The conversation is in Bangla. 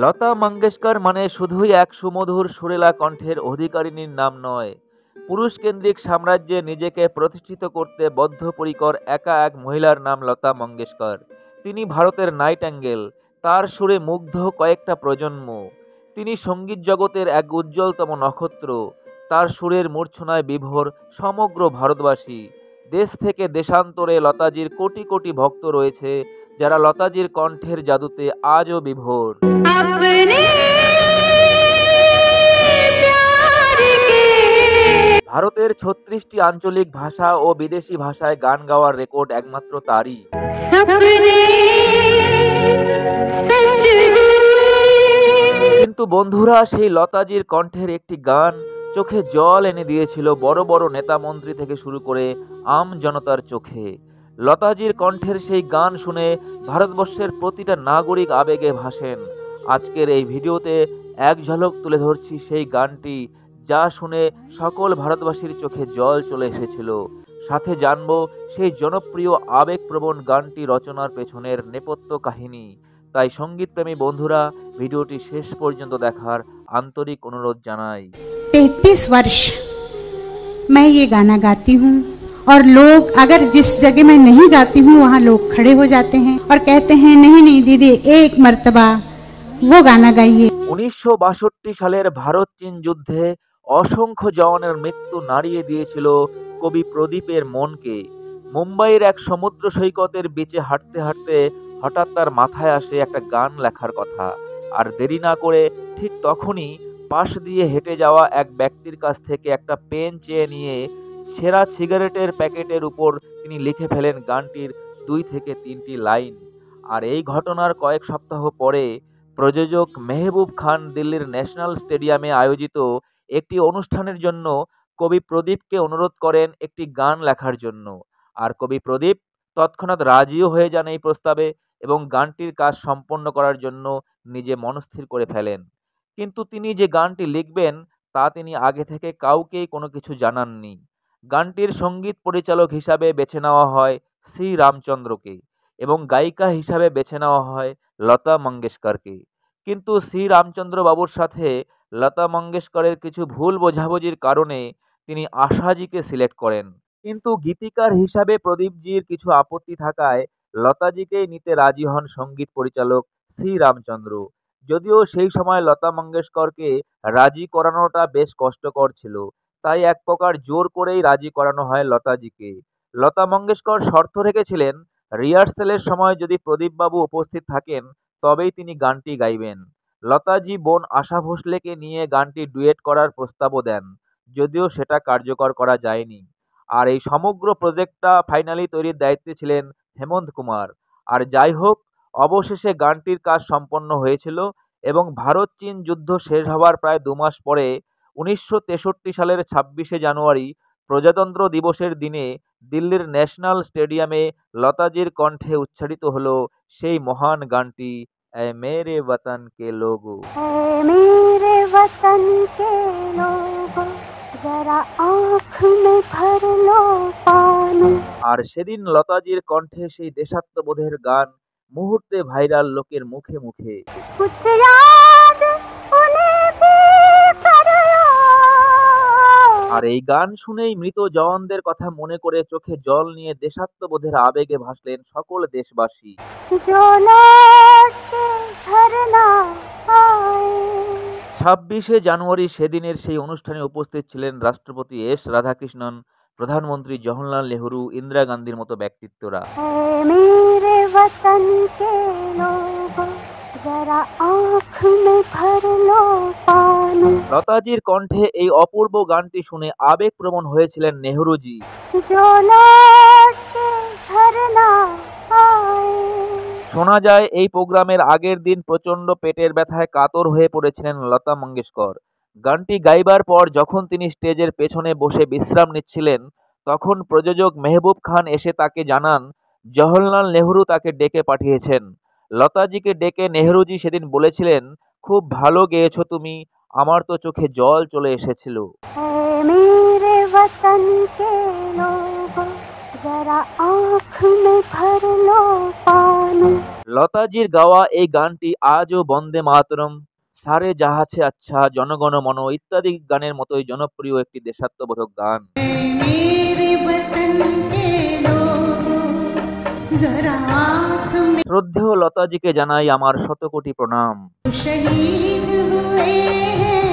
লতা মঙ্গেশকর মানে শুধুই এক সুমধুর সুরেলা কণ্ঠের অধিকারিণীর নাম নয়, পুরুষকেন্দ্রিক সাম্রাজ্যে নিজেকে প্রতিষ্ঠিত করতে বদ্ধপরিকর একা এক মহিলার নাম লতা মঙ্গেশকর। তিনি ভারতের নাইটেঙ্গেল, তার সুরে মুগ্ধ কয়েকটা প্রজন্ম। তিনি সঙ্গীত জগতের এক উজ্জ্বলতম নক্ষত্র, তার সুরের মূর্ছনায় বিভোর সমগ্র ভারতবাসী। দেশ থেকে দেশান্তরে লতাজির কোটি কোটি ভক্ত রয়েছে, যারা লতাজির কণ্ঠের জাদুতে আজও বিভোর। ভারতের ৩৬টি আঞ্চলিক ভাষা ও বিদেশি ভাষায় গান গাওয়ার রেকর্ড একমাত্র তারই। কিন্তু বন্ধুরা, সেই লতাজির কণ্ঠের একটি গান চোখে জল এনে দিয়েছিল বড় বড় নেতা মন্ত্রী থেকে শুরু করে আম জনতার চোখে। লতাজির কণ্ঠের সেই গান শুনে ভারতবর্ষের প্রতিটা নাগরিক আবেগে ভাসেন। আজকের এই ভিডিওতে এক ঝলক তুলে ধরছি সেই গানটি, যা শুনে সকল ভারতবাসীর চোখে জল চলে এসেছিল। সাথে জানবো সেই জনপ্রিয় আবেগপ্রবণ গানটি রচনার পেছনের নেপথ্য কাহিনী। তাই সঙ্গীতপ্রেমী বন্ধুরা, ভিডিওটি শেষ পর্যন্ত দেখার আন্তরিক অনুরোধ জানাই। 33 वर्ष मैं ये गाना गाती हूँ और लोग अगर जिस जगह मैं नहीं गाती हूँ वहाँ लोग खड़े हो जाते हैं और कहते हैं नहीं नहीं दीदी एक मर्तबा वो गाना गाइए। 1962 সালের ভারত চীন যুদ্ধে অসংখ্য জওয়ানের মৃত্যু নাড়িয়ে দিয়েছিল কবি প্রদীপের মনকে। মুম্বাইয়ের এক সমুদ্র সৈকতের বিচে হাঁটতে হাঁটতে হঠাৎ তার মাথায় আসে একটা গান লেখার কথা। আর দেরি না করে ঠিক তখনই পাশ দিয়ে হেঁটে যাওয়া এক ব্যক্তির কাছ থেকে একটা পেন চেয়ে নিয়ে সেরা সিগারেটের প্যাকেটের উপর তিনি লিখে ফেলেন গানটির 2 থেকে 3টি লাইন। আর এই ঘটনার কয়েক সপ্তাহ পরে প্রযোজক মেহবুব খান দিল্লির ন্যাশনাল স্টেডিয়ামে আয়োজিত একটি অনুষ্ঠানের জন্য কবি প্রদীপকে অনুরোধ করেন একটি গান লেখার জন্য। আর কবি প্রদীপ তৎক্ষণাৎ রাজিও হয়ে যান এই প্রস্তাবে এবং গানটির কাজ সম্পন্ন করার জন্য নিজে মনস্থির করে ফেলেন। কিন্তু তিনি যে গানটি লিখবেন তা তিনি আগে থেকে কাউকেই কোনো কিছু জানাননি। গানটির সঙ্গীত পরিচালক হিসাবে বেছে নেওয়া হয় সি রামচন্দ্রকে এবং গায়িকা হিসাবে বেছে নেওয়া হয় লতা মঙ্গেশকরকে। কিন্তু সি রামচন্দ্র বাবুর সাথে লতা মঙ্গেশকরের কিছু ভুল বোঝাবুঝির কারণে তিনি আশাজিকে সিলেক্ট করেন। কিন্তু গীতিকার হিসাবে প্রদীপজির কিছু আপত্তি থাকায় লতাজিকেই নিতে রাজি হন সঙ্গীত পরিচালক সি রামচন্দ্র। যদিও সেই সময় লতা মঙ্গেশকরকে রাজি করানোটা বেশ কষ্টকর ছিল, তাই এক প্রকার জোর করেই রাজি করানো হয় লতাজিকে। লতা মঙ্গেশকর শর্ত রেখেছিলেন রিহার্সেলের সময় যদি প্রদীপবাবু উপস্থিত থাকেন তবেই তিনি গানটি গাইবেন। লতাজি বোন আশা ভোসলেকে নিয়ে গানটি ডুয়েট করার প্রস্তাবও দেন, যদিও সেটা কার্যকর করা যায়নি। আর এই সমগ্র প্রজেক্টটা ফাইনালি তৈরির দায়িত্বে ছিলেন হেমন্ত কুমার। আর যাই হোক, অবশেষে গানটির কাজ সম্পন্ন হয়েছিল এবং ভারত চীন যুদ্ধ শেষ হওয়ার প্রায় 2 মাস পরে 1963 সালের 26শে জানুয়ারি প্রজাতন্ত্র দিবসের দিনে দিল্লির ন্যাশনাল স্টেডিয়ামে লতাজির কণ্ঠে উচ্চারিত হলো সেই মহান গানটি, এ মেরে বতন কে লোগো। আর সেদিন লতাজির কণ্ঠে সেই দেশাত্মবোধের গান মুহূর্তে ভাইরাল লোকের মুখে মুখে। আর এই গান শুনেই মৃত জওয়ানদের কথা মনে করে চোখে জল নিয়ে দেশাত্মবোধের আবেগে ভাসলেন সকল দেশবাসী। 26শে জানুয়ারি সেদিনের সেই অনুষ্ঠানে উপস্থিত ছিলেন রাষ্ট্রপতি এস রাধাকৃষ্ণন, প্রধানমন্ত্রী জওহরলাল নেহরু, ইন্দিরা গান্ধীর মতো ব্যক্তিত্বরা। লতাজির কণ্ঠে এই অপূর্ব গানটি শুনে আবেগপ্রবণ হয়েছিলেন নেহরুজি। শোনা যায় এই প্রোগ্রামের আগের দিন প্রচণ্ড পেটের ব্যথায় কাতর হয়ে পড়েছিলেন লতা মঙ্গেশকর। গানটি গাইবার পর যখন তিনি স্টেজের পেছনে বসে বিশ্রাম নিচ্ছিলেন, তখন প্রযোজক মেহবুব খান এসে তাকে জানান জওহরলাল নেহরু তাকে ডেকে পাঠিয়েছেন। লতাজিকে ডেকে নেহরুজি সেদিন বলেছিলেন, খুব ভালো গেয়েছো তুমি, আমার তো চোখে জল চলে এসেছিল। মেরে বতন কে লোগো, জরা আँख में भर लो पानी। লতাজির গাওয়া এই গানটি আজও বন্দে মাতরম, সারে জাহাঁ সে আচ্ছা, জনগণ মন ইত্যাদি গানের মতোই জনপ্রিয় একটি দেশাত্মবোধক গান। मेरे वतन के लोगों जरा आँख में শ্রদ্ধেয় লতাজিকে জানাই আমার শতকোটি প্রণাম। शहीद हुए हैं